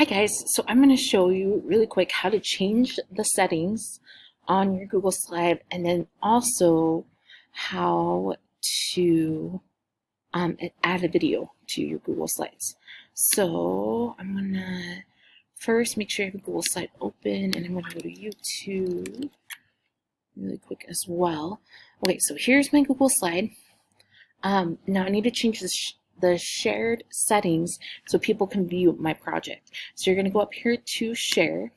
Hi guys, so I'm going to show you really quick how to change the settings on your Google Slide and then also how to add a video to your Google Slides. So I'm going to first make sure you have a Google Slide open, and I'm going to go to YouTube really quick as well. Okay, so here's my Google Slide. Now I need to change the shared settings so people can view my project. So you're going to go up here to share,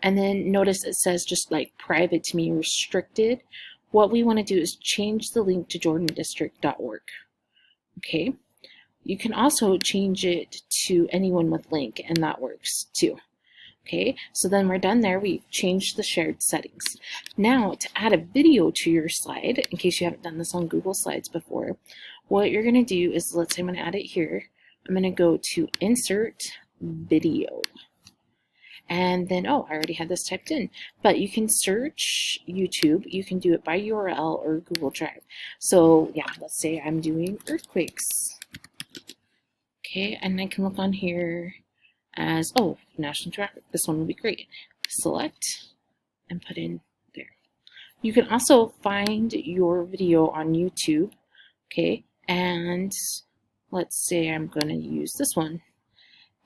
and then notice it says just like private to me, restricted. What we want to do is change the link to jordandistrict.org. Okay, you can also change it to anyone with link, and that works too. Okay, so then we're done there. We've changed the shared settings. Now, to add a video to your slide, in case you haven't done this on Google Slides before, what you're going to do is, let's say I'm going to add it here. I'm going to go to Insert Video. And then, oh, I already had this typed in. But you can search YouTube. You can do it by URL or Google Drive. So, yeah, let's say I'm doing earthquakes. Okay, and I can look on here as, oh, National Geographic. This one will be great. Select and put in there. You can also find your video on YouTube, okay, and let's say I'm going to use this one,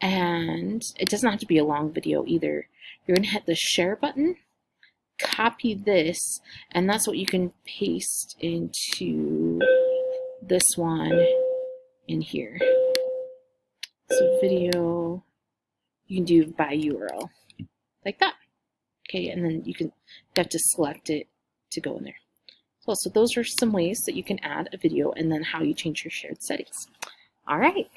and it doesn't have to be a long video either. You're going to hit the share button, copy this, and that's what you can paste into this one in here. So video, you can do by URL, like that. Okay, and then you have to select it to go in there. So those are some ways that you can add a video and then how you change your shared settings. All right.